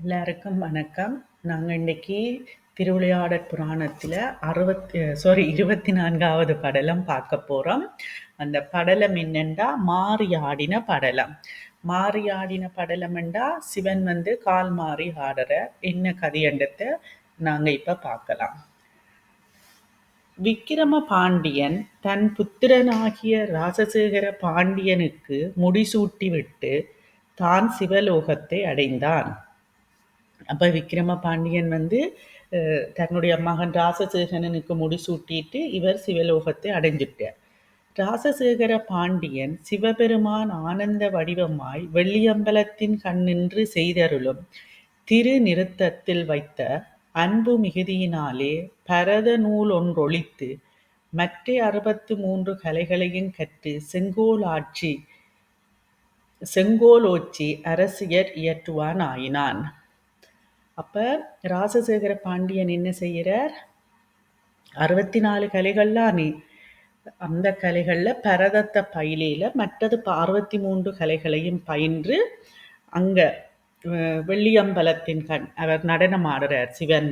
எல்லாருக்கும் வணக்கம். நாங்கள் இன்னைக்கு திருவிளையாடற் புராணத்தில் 24வது படலம் பார்க்க போகிறோம். அந்த படலம் என்னென்றா மாறி படலம். மாறி ஆடின படலம் என்றா சிவன் கால் மாறி ஆடுற என்ன கதையண்டத்தை நாங்கள் இப்போ பார்க்கலாம். விக்கிரம பாண்டியன் தன் புத்திரனாகிய ராசசேகர பாண்டியனுக்கு முடிசூட்டிவிட்டு தான் சிவலோகத்தை அடைந்தான். அப்போ விக்கிரம பாண்டியன் தன்னுடைய மகன் ராசசேகரனுக்கு முடிசூட்டிட்டு இவர் சிவலோகத்தை அடைஞ்சிட்டார். ராசசேகர பாண்டியன் சிவபெருமான் ஆனந்த வடிவமாய் வெள்ளியம்பலத்தின் கண்ணின்று செய்தருளும் திரு நிறுத்தத்தில் வைத்த அன்பு மிகுதியினாலே பரத நூல் ஒன்றொழித்து மற்ற 63 கலைகளையும் கற்று செங்கோலோச்சி அரசியர் இயற்றுவான் ஆயினான். அப்ப ராசசேகர பாண்டியன் என்ன செய்கிறார்? 64 கலைகள்லாம் அந்த கலைகள்ல பரதத்தை பயிலையில மற்றது 63 கலைகளையும் பயின்று அங்க வெள்ளியம்பலத்தின் கண் அவர் நடனம் ஆடுறார் சிவன்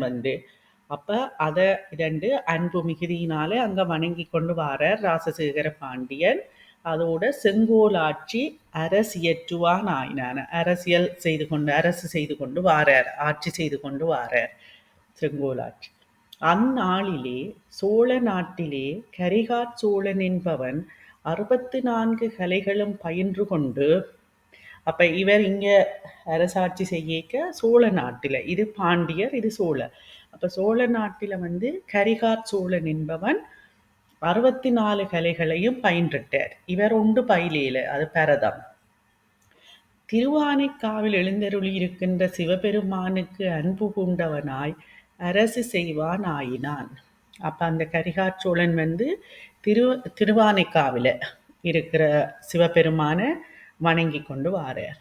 அப்ப அதை இரண்டு அன்பு மிகுதியினாலே அங்க வணங்கி கொண்டு வாரார் ராசசேகர பாண்டியன். அதோட செங்கோலாட்சி அரசியற்றுவான் ஆயினான அரசு செய்து கொண்டு வாரார், ஆட்சி செய்து கொண்டு வாரார் செங்கோலாட்சி. அந்நாளிலே சோழ நாட்டிலே கரிகாற் சோழன் என்பவன் 64 கலைகளும் பயின்று கொண்டு, அப்ப இவர் இங்க அரசாட்சி செய்ய சோழ நாட்டில, இது பாண்டியர் இது சோழர். அப்ப சோழ நாட்டில கரிகாற் சோழன் என்பவன் 64 கலைகளையும் பயின்றுட்டார். இவர் ஒன்று பயிலேல, அது பரதம். திருவானைக்காவில் எழுந்தருளி இருக்கின்ற சிவபெருமானுக்கு அன்பு பூண்டவனாய் அரசு செய்வான் ஆயினான். அப்ப அந்த கரிகாற் சோழன் திருவானைக்காவில இருக்கிற சிவபெருமான வணங்கி கொண்டு வாரார்.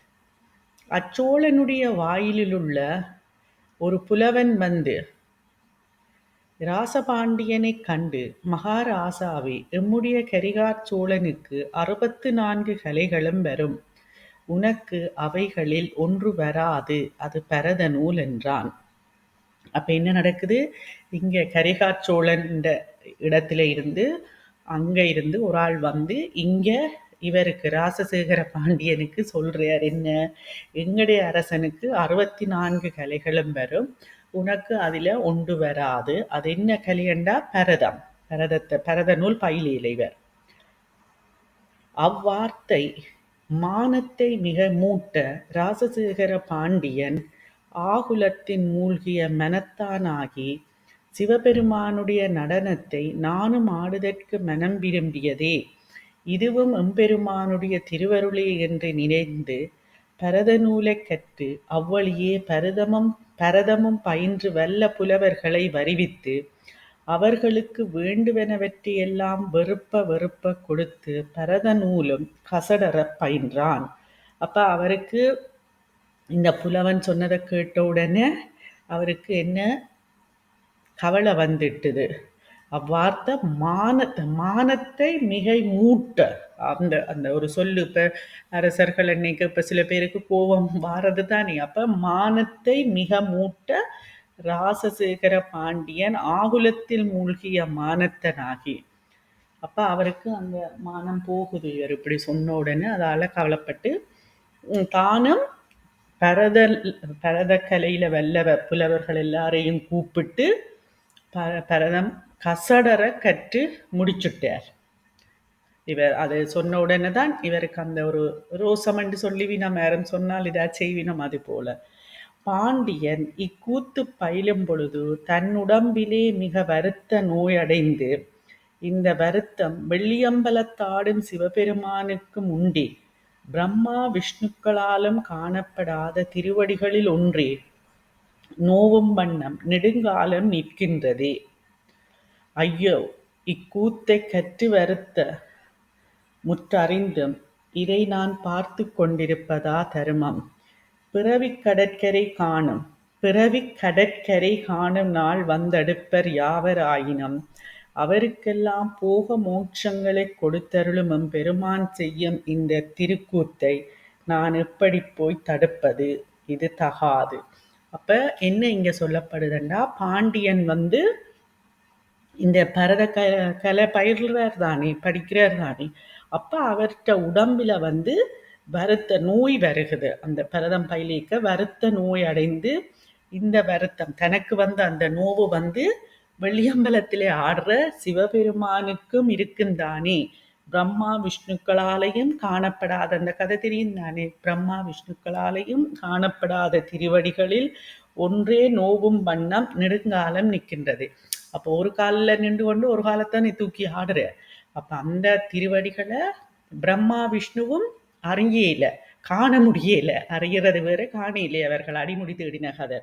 அச்சோழனுடைய வாயிலுள்ள ஒரு புலவன் ராசபாண்டியனை கண்டு, மகாராசாவே, எம்முடைய கரிகாற் சோழனுக்கு 64 கலைகளும் வரும், உனக்கு அவைகளில் ஒன்று வராது, அது பரத நூல் என்றான். அப்ப என்ன நடக்குது? இங்க கரிகாற் சோழன் இடத்துல இருந்து அங்க இருந்து ஒரு ஆள் இங்க இவருக்கு ராசசேகர பாண்டியனுக்கு சொல்றார், என்ன, எங்களுடைய அரசனுக்கு 64 கலைகளும் வரும், உனக்கு அதுல ஒன்று வராது, அது என்ன கலையண்டா பரதம். பரத நூல் பயிலேல இவர். அவ்வார்த்தை மானத்தை மிக மூட்ட ராசசேகர பாண்டியன் ஆகுலத்தின் மூழ்கிய மனத்தானாகி சிவபெருமானுடைய நடனத்தை நானும் ஆடுதற்கு மனம் விரும்பியதே, இதுவும் எம்பெருமானுடைய திருவருளே என்று நினைந்து பரத நூலை கற்று அவ்வழியே பரதமும் பயின்று வல்ல புலவர்களை வருவித்து அவர்களுக்கு வேண்டுவனவற்றையெல்லாம் வெறுப்ப கொடுத்து பரத நூலும் கசடர பயின்றான். அப்ப அவருக்கு இந்த புலவன் சொன்னதை கேட்ட உடனே அவருக்கு என்ன கவலை வந்துட்டுது. அவ்வார்த்தை மானத்தை மிகை மூட்ட, அந்த ஒரு சொல்லு. இப்ப அரசர்கள் அன்னைக்கு இப்ப சில பேருக்கு கோபம் வாரது தானே. அப்ப மானத்தை மிக மூட்ட ராசசேகர பாண்டியன் ஆகுலத்தில் மூழ்கிய மானத்தனாகி, அப்ப அவருக்கு அந்த மானம் போகுது இவர் இப்படி சொன்ன உடனே. அதால கவலைப்பட்டு தானும் பரத கலையில வல்லவ புலவர்கள் எல்லாரையும் கூப்பிட்டு பரதம் கசடர கற்று முடிச்சுட்டார். இவர் அதை சொன்ன உடனே தான் இவருக்கு அந்த ஒரு ரோசம் என்று சொல்லிவினம், யாரும் சொன்னால் இதா செய்வினம். அது போல பாண்டியன் இக்கூத்து பயிலும் பொழுது தன் உடம்பிலே மிக வருத்த நோயடைந்து, இந்த வருத்தம் வெள்ளியம்பலத்தாடும் சிவபெருமானுக்கும் உண்டே, பிரம்மா விஷ்ணுக்களாலும் காணப்படாத திருவடிகளில் ஒன்றே நோவும் வண்ணம் நெடுங்காலம் நிற்கின்றதே. ஐயோ, இக்கூத்தை கற்று வருத்த முற்றறிந்தும் இதை நான் பார்த்து கொண்டிருப்பதா தருமம்? பிறவிக் கடற்கரை காணும் நாள் வந்தடுப்பர் யாவர் ஆயினும் அவருக்கெல்லாம் போக மோட்சங்களை கொடுத்தருளும் எம்பெருமான் செய்யும் இந்த திருக்கூத்தை நான் எப்படி போய் தடுப்பது? இது தகாது. அப்ப என்ன இங்க சொல்லப்படுதுன்னா, பாண்டியன் வந்து இந்த பரத கலை பயில்றார் தானே, படிக்கிறார் தானே. அப்ப அவர்ட்ட உடம்பில வந்து வருத்த நோய் வருகுது. அந்த பரதம் பயிலிக்க வருத்த நோய் அடைந்து, இந்த வருத்தம் தனக்கு வந்த அந்த நோவு வந்து வெள்ளியம்பலத்திலே ஆடுற சிவபெருமானுக்கும் இருக்குந்தானே. பிரம்மா விஷ்ணுக்களாலேயும் காணப்படாத அந்த கதை தெரியும் தானே. பிரம்மா விஷ்ணுக்களாலேயும் காணப்படாத திருவடிகளில் ஒன்றே நோவும் வண்ணம் நெடுங்காலம் நிற்கின்றது. அப்போ ஒரு காலில் நின்று கொண்டு ஒரு காலத்தை நீ தூக்கி ஆடுற. அப்ப அந்த திருவடிகளை பிரம்மா விஷ்ணுவும் அறியல, காண முடியல. அறிகிறது வேற, காணல அவர்கள் அடிமுடி தேடின கதை.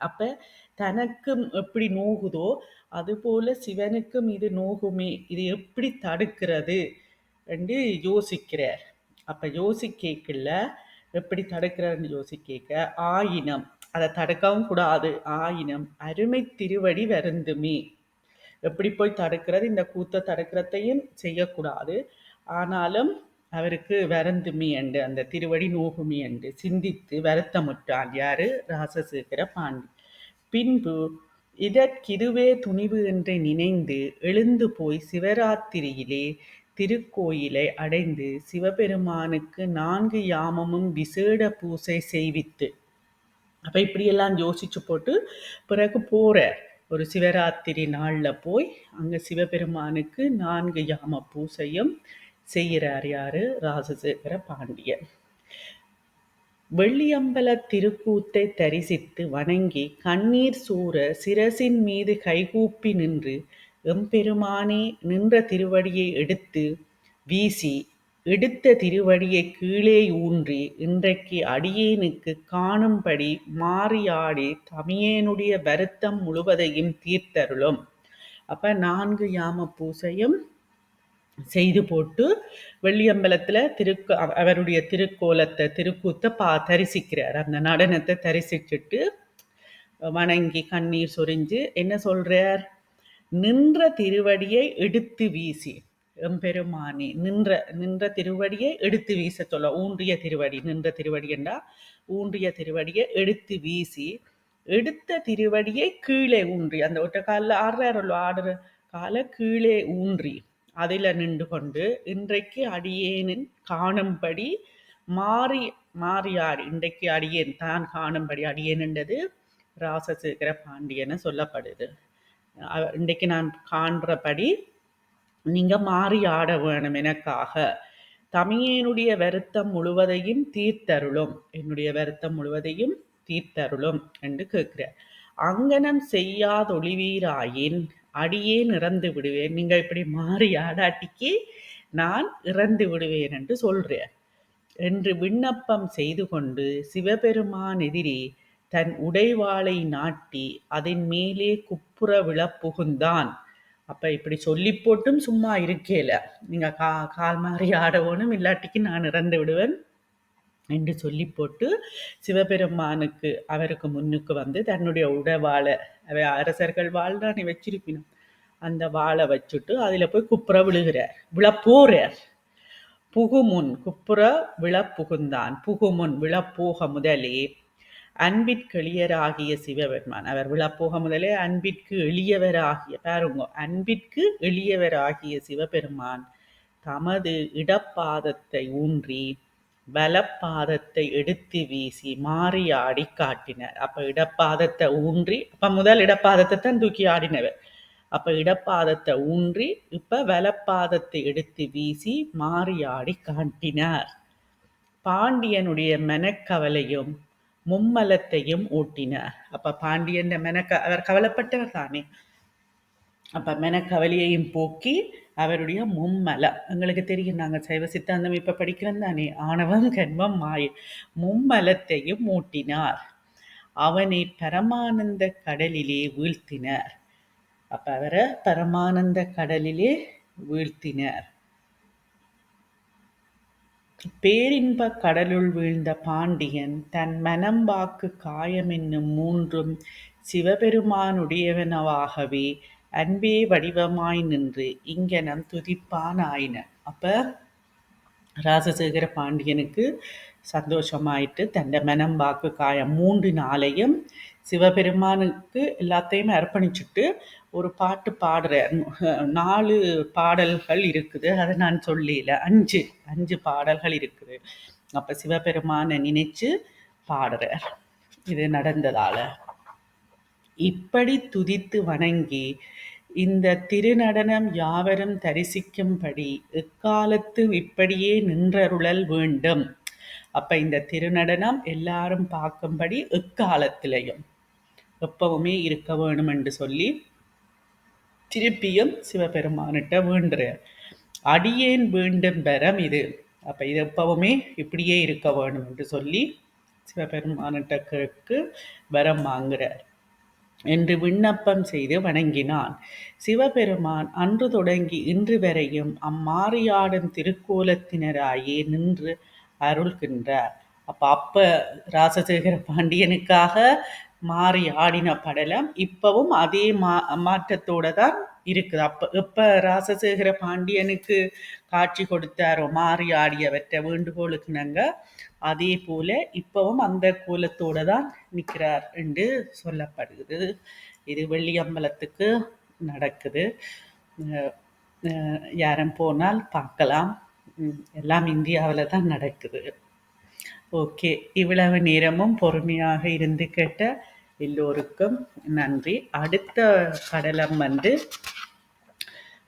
அப்ப தனக்கும் எப்படி நோகுதோ அதுபோல சிவனுக்கும் இது நோகுமே, இது எப்படி தடுக்கிறது என்று யோசிக்கிறார். அப்ப யோசிக்கல எப்படி தடுக்கிறாருன்னு யோசிக்க, ஆயினம் அதை தடுக்கவும் கூடாது, ஆயினம் அருமை திருவடி வருந்துமே. எப்படி போய் தடுக்கிறது, இந்த கூத்த தடுக்கிறதையும் செய்யக்கூடாது, ஆனாலும் அவருக்கு வருந்துமே என்று அந்த திருவடி நோகுமே என்று சிந்தித்து வருத்தமுற்றான். யாரு? ராசசேகர பாண்டி. பின்பு இதற்கிதுவே துணிவு என்று நினைந்து எழுந்து போய் சிவராத்திரியிலே திருக்கோயிலை அடைந்து சிவபெருமானுக்கு 4 யாமமும் விசேட பூசை செய்வித்து, அப்ப இப்படியெல்லாம் யோசிச்சு போட்டு பிறகு போறார். ஒரு சிவராத்திரி நாள்ல போய் அங்க சிவபெருமானுக்கு 4 யாம பூசையும் செய்கிறார். யாரு? ராசசேகர பாண்டியன். வெள்ளியம்பல திருக்கூத்தை தரிசித்து வணங்கி கண்ணீர் சூற சிரசின் மீது கைகூப்பி நின்று, எம்பெருமானே, நின்ற திருவடியை எடுத்து வீசி எடுத்த திருவடியை கீழே ஊன்றி இன்றைக்கு அடியேனுக்கு காணும்படி மாறியாடி தமியேனுடைய வருத்தம் முழுவதையும் தீர்த்தருளும். அப்ப 4 யாம பூசையும் செய்து போட்டு வெள்ளியம்பலத்துல அவருடைய திருக்கோலத்தை திருக்கூத்தை தரிசிக்கிறார். அந்த நடனத்தை தரிசிச்சுட்டு வணங்கி கண்ணீர் சொரிஞ்சு என்ன சொல்றார்? நின்ற திருவடியை எடுத்து வீசி, எம்பெருமானி நின்ற நின்ற திருவடியை எடுத்து வீச சொல்ல, ஊன்றிய திருவடி, நின்ற திருவடி என்றா ஊன்றிய திருவடியை எடுத்து வீசி எடுத்த திருவடியை கீழே ஊன்றி, அந்த ஒற்றை காலில் ஆடுறாருல்லோ, ஆடுற காலை கீழே ஊன்றி அதில் நின்று கொண்டு இன்றைக்கு அடியேனின் காணும்படி மாறி மாறியாடி, இன்றைக்கு அடியேன் தான் காணும்படி, அடியேன் என்றது ராசசேகர பாண்டியன சொல்லப்படுது. இன்றைக்கு நான் காண்றபடி நீங்க மாறி ஆட வேணும் எனக்காக, தமியேனுடைய வருத்தம் முழுவதையும் தீர்த்தருளும், என்னுடைய வருத்தம் முழுவதையும் தீர்த்தருளும் என்று கேட்கிறார். அங்கனம் செய்யாதொழிவீராயின் அடியேன் இறந்து விடுவேன், நீங்க இப்படி மாறி ஆடாட்டிக்கு நான் இறந்து விடுவேன் என்று சொல்றார் என்று விண்ணப்பம் செய்து கொண்டு சிவபெருமான் எதிரே தன் உடைவாளை நாட்டி அதன் மேலே குப்புற விழப்புகுந்தான். அப்ப இப்படி சொல்லி போட்டும் சும்மா இருக்கேல, நீங்க கால் மாறி ஆடவோனும், இல்லாட்டிக்கு நான் இறந்து விடுவேன் என்று சொல்லி போட்டு சிவபெருமானுக்கு அவருக்கு முன்னுக்கு வந்து தன்னுடைய உடைவாளை, அரசர்கள் வாழ் தான் வச்சிருப்பினும் அந்த வாழை வச்சுட்டு அதுல போய் குப்புற விழுகிறார், விழப்போறார். புகுமுன் குப்புற விழப்புகுந்தான், புகுமுன் விழப்போக முதலே அன்பிற்கு எளியராகிய சிவபெருமான், அவர் விழப்போக முதலே அன்பிற்கு எளியவராகிய, பாருங்க, அன்பிற்கு எளியவராகிய சிவபெருமான் தமது இடப்பாதத்தை ஊன்றி வலப்பாதத்தை எடுத்து வீசி மாறி ஆடி காட்டினார். அப்ப இடப்பாதத்தை ஊன்றி, அப்ப முதல் இடப்பாதத்தை தான் தூக்கி ஆடினவர். அப்ப இடப்பாதத்தை ஊன்றி இப்ப வலப்பாதத்தை எடுத்து வீசி மாறி ஆடி காட்டினார். பாண்டியனுடைய மனக்கவலையும் மும்மலத்தையும் ஊட்டினார். அப்ப பாண்டியன் அவர் கவலைப்பட்டவர் தானே. அப்ப மனக்கவலையையும் போக்கி அவருடைய மும்மலம், எங்களுக்கு தெரியும், நாங்கள் சைவ சித்தாந்தம் இப்ப படிக்கிறோம் தானே, ஆணவம் கர்மம் மாயை, மும்மலத்தையும் ஊட்டினார். அவனை பரமானந்த கடலிலே வீழ்த்தினார். அப்ப அவரை பரமானந்த கடலிலே வீழ்த்தினார். பேரின்ப கடலுள் வீழ்ந்த பாண்டியன் தன் மனம் வாக்கு காயம் என்னும் மூன்றும் சிவபெருமானுடையவனவாகவே அன்பே வடிவமாய் நின்று இங்கனம் துதிப்பான் ஆயின. அப்ப ராசசேகர பாண்டியனுக்கு சந்தோஷமாயிட்டு தன்னை மனம் வாக்கு காயம் 3 நாளையும் சிவபெருமானுக்கு எல்லாத்தையும் அர்ப்பணிச்சுட்டு ஒரு பாட்டு பாடுறார். 4 பாடல்கள் இருக்குது, அதை நான் சொல்லல. 5 பாடல்கள் இருக்குது. அப்ப சிவபெருமானை நினைச்சு பாடுறார். இது நடந்ததால இப்படி துதித்து வணங்கி இந்த திருநடனம் யாவரும் தரிசிக்கும்படி எக்காலத்து இப்படியே நின்றருளல் வேண்டும். அப்ப இந்த திருநடனம் எல்லாரும் பார்க்கும்படி எக்காலத்திலையும் எப்பவுமே இருக்க வேணும் என்று சொல்லி திருப்பியும் சிவபெருமானிட்ட வேண்டுறார். அடியேன் வேண்டும் வரம் இது. அப்ப இது எப்பவுமே இப்படியே இருக்க வேணும் என்று சொல்லி சிவபெருமானிட்ட கேட்கு வரம் வாங்குறார் என்று விண்ணப்பம் செய்து வணங்கினான். சிவபெருமான் அன்று தொடங்கி இன்று வரையும் அம்மாறியாடும் திருக்கோலத்தினராயே நின்று அருள்கின்றார். அப்ப ராசசேகர பாண்டியனுக்காக மாறி ஆடின படலம் இப்பவும் அதே மாற்றத்தோட தான் இருக்குது. எப்ப ராசசேகர பாண்டியனுக்கு காட்சி கொடுத்தாரோ மாறி ஆடியவற்றை வேண்டுகோளுக்கு நாங்க அதே போல இப்பவும் அந்த கோலத்தோட தான் நிற்கிறார் என்று சொல்லப்படுகிறது. இது வெள்ளியம்பலத்துக்கு நடக்குது. யாரும் போனால் பார்க்கலாம். எல்லாம் இந்தியாவில் தான் நடக்குது. ஓகே, இவ்வளவு நேரமும் பொறுமையாக இருந்து கேட்ட எல்லோருக்கும் நன்றி. அடுத்த படலம்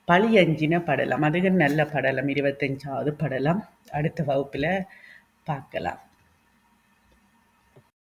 பழியஞ்சின படலம். அதுக்கு நல்ல படலம், 25வது படலம் அடுத்த வகுப்பில் பார்க்கலாம்.